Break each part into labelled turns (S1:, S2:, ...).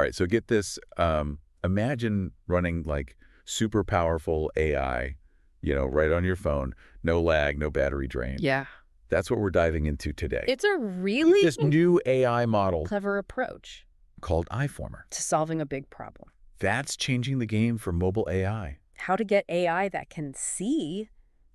S1: All right, so get this. Imagine running like super powerful AI, right on your phone. No lag, no battery drain.
S2: Yeah.
S1: That's what we're diving into today.
S2: It's a really
S1: This new AI model
S2: clever approach
S1: called iFormer.
S2: to solving a big problem.
S1: That's changing the game for mobile AI.
S2: How to get AI that can see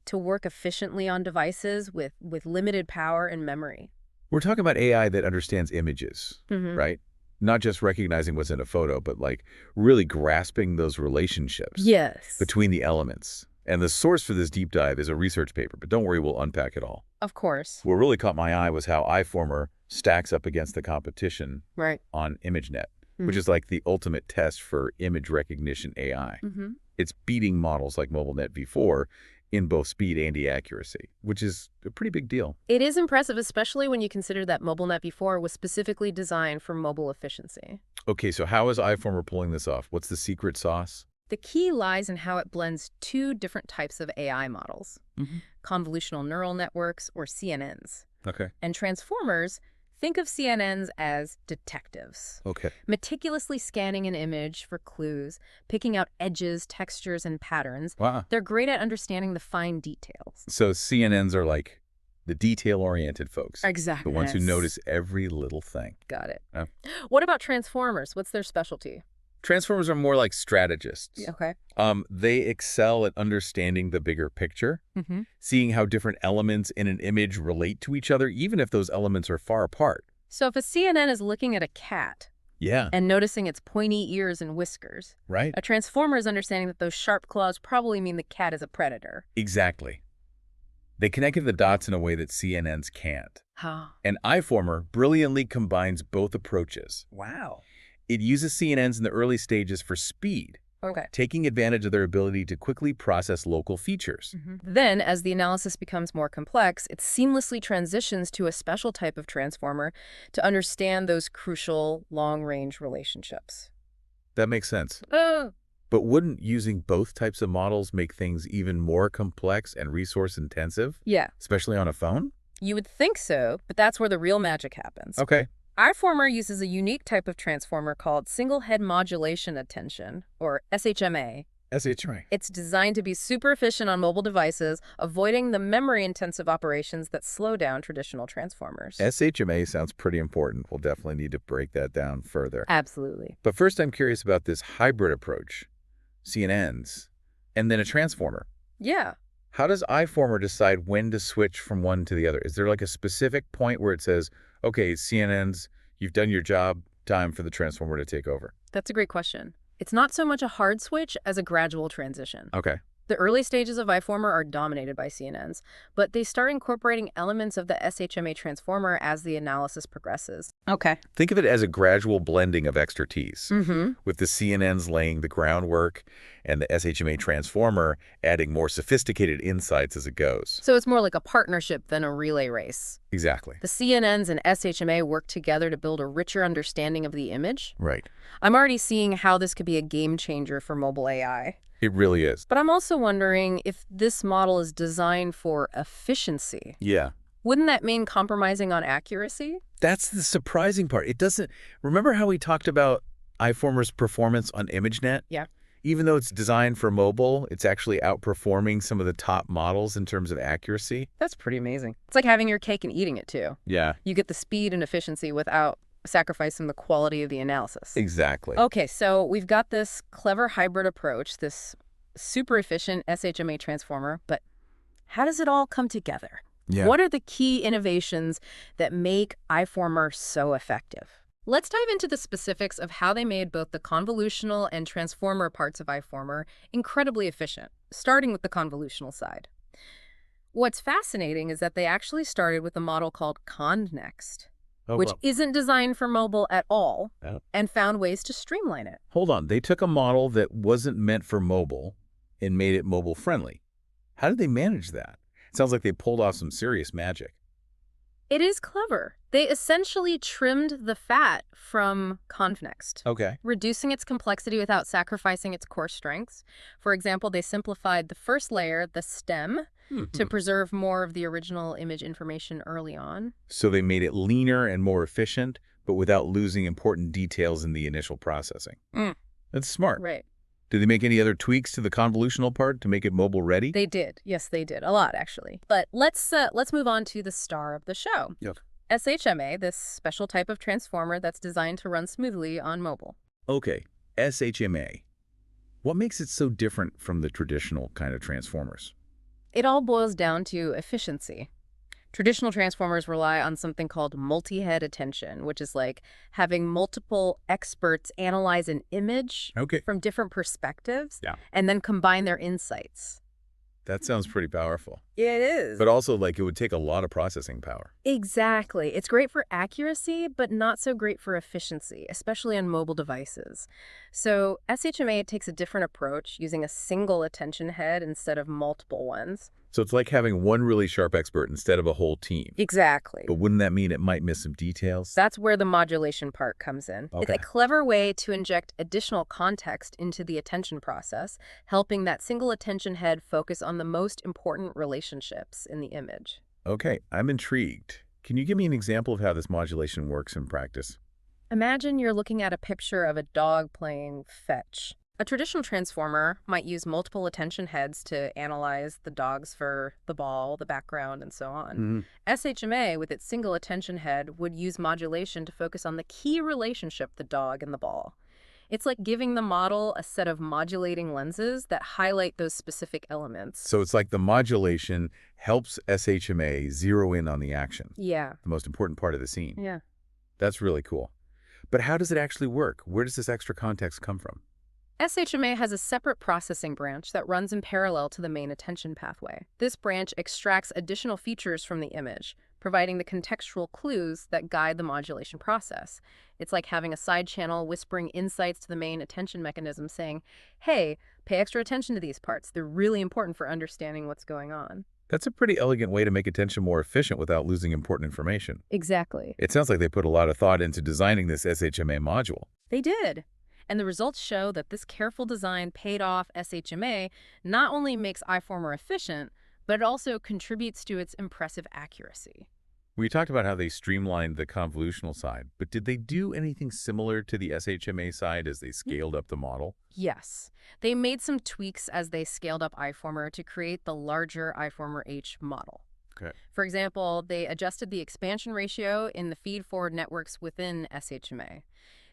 S2: to work efficiently on devices with limited power and memory.
S1: We're talking about AI that understands images,
S2: Mm-hmm.
S1: right? Not just recognizing what's in a photo, but like really grasping those relationships
S2: Yes.
S1: between the elements. And the source for this deep dive is a research paper, but don't worry, we'll unpack it all.
S2: Of course.
S1: What really caught my eye was how iFormer stacks up against the competition
S2: Right.
S1: on ImageNet, which is like the ultimate test for image recognition AI.
S2: Mm-hmm.
S1: It's beating models like MobileNet v4 in both speed and accuracy, which is a pretty big deal.
S2: It is impressive, especially when you consider that MobileNet v4 was specifically designed for mobile efficiency.
S1: Okay, so how is iFormer pulling this off? What's the secret sauce?
S2: The key lies in how it blends two different types of AI models, convolutional neural networks, or CNNs,
S1: Okay.
S2: and transformers. Think of CNNs as detectives,
S1: Okay.
S2: meticulously scanning an image for clues, picking out edges, textures, and patterns.
S1: Wow.
S2: They're great at understanding the fine details.
S1: So CNNs are like the detail-oriented folks.
S2: Exactly.
S1: The ones who notice every little thing.
S2: Got it.
S1: Oh.
S2: What about transformers? What's their specialty?
S1: Transformers are more like strategists.
S2: Okay.
S1: They excel at understanding the bigger picture,
S2: Mm-hmm.
S1: seeing how different elements in an image relate to each other, even if those elements are far apart.
S2: So if a CNN is looking at a cat
S1: Yeah.
S2: and noticing its pointy ears and whiskers,
S1: Right?
S2: a transformer is understanding that those sharp claws probably mean the cat is a predator.
S1: Exactly. They connected the dots in a way that CNNs can't.
S2: Huh.
S1: And iFormer brilliantly combines both approaches.
S2: Wow.
S1: It uses CNNs in the early stages for speed,
S2: Okay.
S1: taking advantage of their ability to quickly process local features.
S2: Then, as the analysis becomes more complex, it seamlessly transitions to a special type of transformer to understand those crucial long-range relationships.
S1: That makes sense.
S2: Oh.
S1: But wouldn't using both types of models make things even more complex and resource-intensive,
S2: Yeah,
S1: especially on a phone?
S2: you would think so, but that's where the real magic happens.
S1: Okay.
S2: iFormer uses a unique type of transformer called single head modulation attention, or SHMA.
S1: SHMA.
S2: It's designed to be super efficient on mobile devices, avoiding the memory-intensive operations that slow down traditional transformers.
S1: SHMA sounds pretty important. We'll definitely need to break that down further.
S2: Absolutely.
S1: But first, I'm curious about this hybrid approach, CNNs, and then a transformer.
S2: Yeah.
S1: How does iFormer decide when to switch from one to the other? Is there like a specific point where it says, okay, CNNs, you've done your job, time for the transformer to take over?
S2: That's a great question. It's not so much a hard switch as a gradual transition.
S1: Okay.
S2: The early stages of iFormer are dominated by CNNs, but they start incorporating elements of the SHMA transformer as the analysis progresses. Okay.
S1: Think of it as a gradual blending of expertise,
S2: Mm-hmm.
S1: with the CNNs laying the groundwork and the SHMA transformer adding more sophisticated insights as it goes.
S2: So it's more like a partnership than a relay race.
S1: Exactly.
S2: The CNNs and SHMA work together to build a richer understanding of the image.
S1: Right.
S2: I'm already seeing how this could be a game changer for mobile AI.
S1: It really is.
S2: But I'm also wondering if this model is designed for efficiency.
S1: Yeah.
S2: Wouldn't that mean compromising on accuracy?
S1: That's the surprising part. It doesn't... Remember how we talked about iFormer's performance on ImageNet?
S2: Yeah.
S1: Even though it's designed for mobile, it's actually outperforming some of the top models in terms of accuracy.
S2: That's pretty amazing. It's like having your cake and eating it, too.
S1: Yeah.
S2: You get the speed and efficiency without sacrificing the quality of the analysis.
S1: Exactly.
S2: Okay, so we've got this clever hybrid approach, this super efficient SHMA transformer, but how does it all come together?
S1: Yeah.
S2: What are the key innovations that make iFormer so effective? Let's dive into the specifics of how they made both the convolutional and transformer parts of iFormer incredibly efficient, starting with the convolutional side. What's fascinating is that they actually started with a model called ConNext, which isn't designed for mobile at all, and found ways to streamline it.
S1: Hold on. They took a model that wasn't meant for mobile and made it mobile friendly. How did they manage that? It sounds like they pulled off some serious magic.
S2: It is clever. They essentially trimmed the fat from ConNext,
S1: Okay.
S2: reducing its complexity without sacrificing its core strengths. For example, they simplified the first layer, the stem, to preserve more of the original image information early on.
S1: So they made it leaner and more efficient, but without losing important details in the initial processing.
S2: Mm,
S1: That's smart.
S2: right.
S1: Did they make any other tweaks to the convolutional part to make it mobile ready?
S2: They did. Yes, they did. A lot, actually. But let's move on to the star of the show.
S1: Yep.
S2: SHMA, this special type of transformer that's designed to run smoothly on mobile.
S1: Okay, SHMA. What makes it so different from the traditional kind of transformers?
S2: It all boils down to efficiency. Traditional transformers rely on something called multi-head attention, which is like having multiple experts analyze an image
S1: Okay.
S2: from different perspectives
S1: Yeah.
S2: and then combine their insights.
S1: That sounds pretty powerful.
S2: It is.
S1: But also, like, it would take a lot of processing power.
S2: Exactly. It's great for accuracy, but not so great for efficiency, especially on mobile devices. So SHMA takes a different approach, using a single attention head instead of multiple ones.
S1: So it's like having one really sharp expert instead of a whole team.
S2: Exactly.
S1: But wouldn't that mean it might miss some details?
S2: That's where the modulation part comes in. It's
S1: Okay.
S2: a clever way to inject additional context into the attention process, helping that single attention head focus on the most important relationships in the image.
S1: Okay, I'm intrigued. Can you give me an example of how this modulation works in practice?
S2: Imagine you're looking at a picture of a dog playing fetch. A traditional transformer might use multiple attention heads to analyze the dog's fur, the ball, the background, and so on. SHMA, with its single attention head, would use modulation to focus on the key relationship, the dog and the ball. It's like giving the model a set of modulating lenses that highlight those specific elements.
S1: So it's like the modulation helps SHMA zero in on the action,
S2: Yeah.
S1: the most important part of the scene.
S2: Yeah.
S1: That's really cool. But how does it actually work? Where does this extra context come from?
S2: SHMA has a separate processing branch that runs in parallel to the main attention pathway. This branch extracts additional features from the image, providing the contextual clues that guide the modulation process. It's like having a side channel whispering insights to the main attention mechanism saying, hey, pay extra attention to these parts. They're really important for understanding what's going on.
S1: That's a pretty elegant way to make attention more efficient without losing important information.
S2: Exactly.
S1: It sounds like they put a lot of thought into designing this SHMA module.
S2: They did. And the results show that this careful design paid off. SHMA not only makes iFormer efficient, but it also contributes to its impressive accuracy.
S1: We talked about how they streamlined the convolutional side, but did they do anything similar to the SHMA side as they scaled up the model?
S2: Yes, they made some tweaks as they scaled up iFormer to create the larger iFormer H model.
S1: Okay.
S2: For example, they adjusted the expansion ratio in the feed-forward networks within SHMA.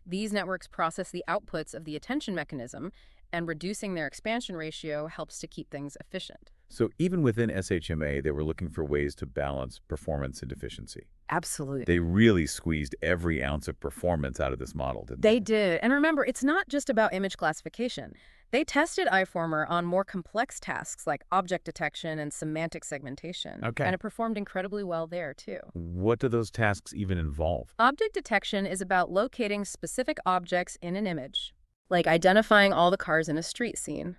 S2: These networks process the outputs of the attention mechanism, and reducing their expansion ratio helps to keep things efficient.
S1: So even within SHMA, they were looking for ways to balance performance and efficiency.
S2: Absolutely.
S1: They really squeezed every ounce of performance out of this model, didn't
S2: They did. And remember, it's not just about image classification. They tested iFormer on more complex tasks like object detection and semantic segmentation.
S1: Okay.
S2: And it performed incredibly well there, too.
S1: What do those tasks even involve?
S2: Object detection is about locating specific objects in an image, like identifying all the cars in a street scene.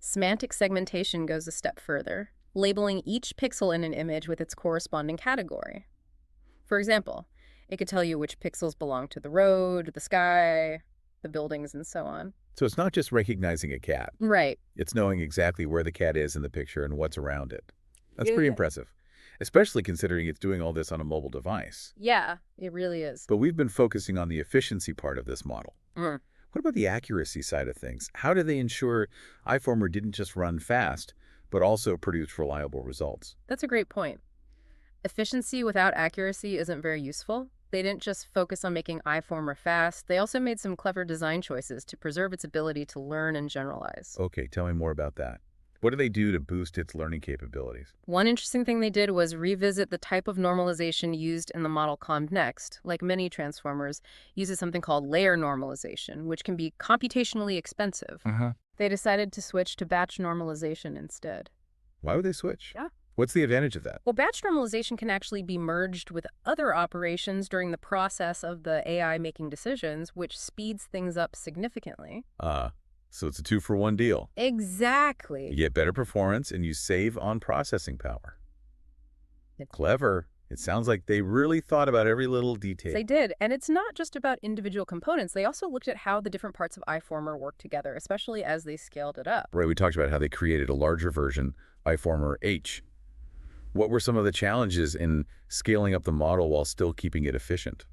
S2: Semantic segmentation goes a step further, labeling each pixel in an image with its corresponding category. For example, it could tell you which pixels belong to the road, the sky, the buildings, and so on.
S1: So it's not just recognizing a cat.
S2: Right.
S1: It's knowing exactly where the cat is in the picture and what's around it. That's pretty
S2: Yeah.
S1: impressive, especially considering it's doing all this on a mobile device.
S2: Yeah, it really is.
S1: But we've been focusing on the efficiency part of this model.
S2: Mm.
S1: What about the accuracy side of things? How do they ensure iFormer didn't just run fast, but also produce reliable results?
S2: That's a great point. Efficiency without accuracy isn't very useful. They didn't just focus on making iFormer fast, they also made some clever design choices to preserve its ability to learn and generalize.
S1: Okay, tell me more about that. What do they do to boost its learning capabilities?
S2: One interesting thing they did was revisit the type of normalization used in the model ConvNext. Like many transformers, uses something called layer normalization, which can be computationally expensive. They decided to switch to batch normalization instead.
S1: Why would they switch?
S2: Yeah.
S1: What's the advantage of that?
S2: Well, batch normalization can actually be merged with other operations during the process of the AI making decisions, which speeds things up significantly.
S1: So it's a 2-for-1 deal.
S2: Exactly.
S1: You get better performance and you save on processing power. Clever. It sounds like they really thought about every little detail.
S2: They did. And it's not just about individual components. They also looked at how the different parts of iFormer work together, especially as they scaled it up.
S1: Right, we talked about how they created a larger version, iFormer H. What were some of the challenges in scaling up the model while still keeping it efficient?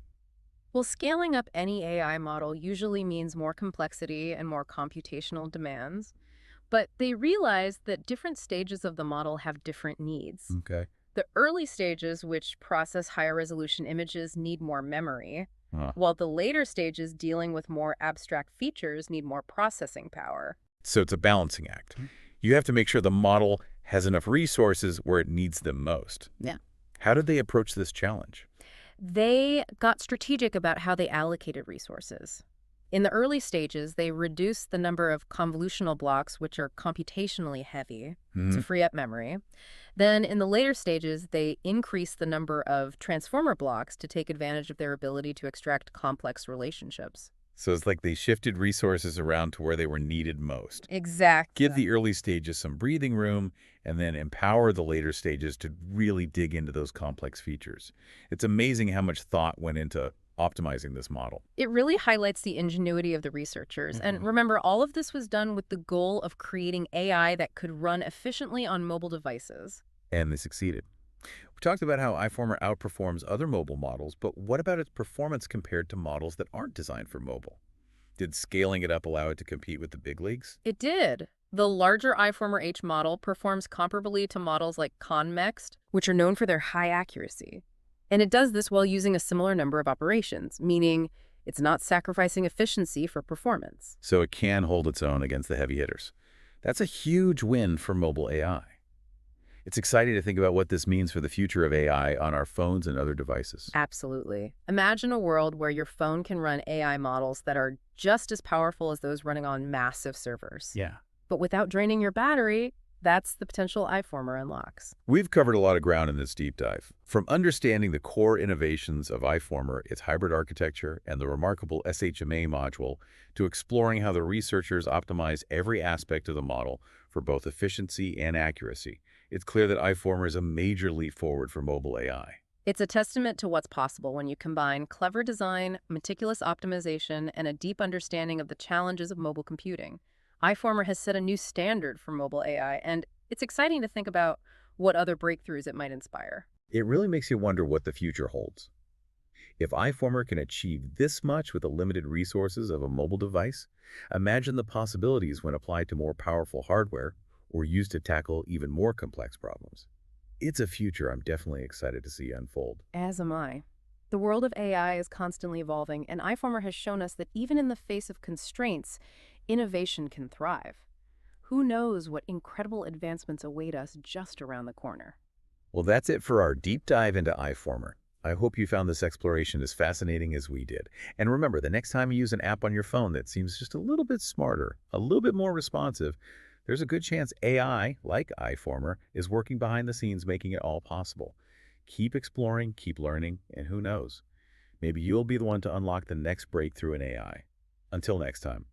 S2: Well, scaling up any AI model usually means more complexity and more computational demands, but they realize that different stages of the model have different needs.
S1: Okay.
S2: The early stages, which process higher resolution images, need more memory,
S1: Huh.
S2: while the later stages dealing with more abstract features need more processing power.
S1: So it's a balancing act. You have to make sure the model has enough resources where it needs them most.
S2: Yeah.
S1: How did they approach this challenge?
S2: They got strategic about how they allocated resources. In the early stages, they reduced the number of convolutional blocks, which are computationally heavy, to
S1: Hmm.
S2: free up memory. Then, in the later stages, they increased the number of transformer blocks to take advantage of their ability to extract complex relationships.
S1: So it's like they shifted resources around to where they were needed most. Give
S2: Exactly.
S1: the early stages some breathing room, and then empower the later stages to really dig into those complex features. It's amazing how much thought went into optimizing this model.
S2: It really highlights the ingenuity of the researchers. And remember, all of this was done with the goal of creating AI that could run efficiently on mobile devices.
S1: And they succeeded. We talked about how iFormer outperforms other mobile models, but what about its performance compared to models that aren't designed for mobile? Did scaling it up allow it to compete with the big leagues?
S2: It did. The larger iFormer H model performs comparably to models like Connext, which are known for their high accuracy. And it does this while using a similar number of operations, meaning it's not sacrificing efficiency for performance.
S1: So it can hold its own against the heavy hitters. That's a huge win for mobile AI. It's exciting to think about what this means for the future of AI on our phones and other devices.
S2: Absolutely. Imagine a world where your phone can run AI models that are just as powerful as those running on massive servers.
S1: Yeah.
S2: But without draining your battery, that's the potential iFormer unlocks.
S1: We've covered a lot of ground in this deep dive. From understanding the core innovations of iFormer, its hybrid architecture, and the remarkable SHMA module, to exploring how the researchers optimize every aspect of the model for both efficiency and accuracy, it's clear that iFormer is a major leap forward for mobile AI.
S2: It's a testament to what's possible when you combine clever design, meticulous optimization, and a deep understanding of the challenges of mobile computing. iFormer has set a new standard for mobile AI, and it's exciting to think about what other breakthroughs it might inspire.
S1: It really makes you wonder what the future holds. If iFormer can achieve this much with the limited resources of a mobile device, imagine the possibilities when applied to more powerful hardware or used to tackle even more complex problems. It's a future I'm definitely excited to see unfold.
S2: As am I. The world of AI is constantly evolving, and iFormer has shown us that even in the face of constraints, innovation can thrive. Who knows what incredible advancements await us just around the corner?
S1: Well, that's it for our deep dive into iFormer. I hope you found this exploration as fascinating as we did. And remember, the next time you use an app on your phone that seems just a little bit smarter, a little bit more responsive, there's a good chance AI, like iFormer, is working behind the scenes making it all possible. Keep exploring, keep learning, and who knows? Maybe you'll be the one to unlock the next breakthrough in AI. Until next time.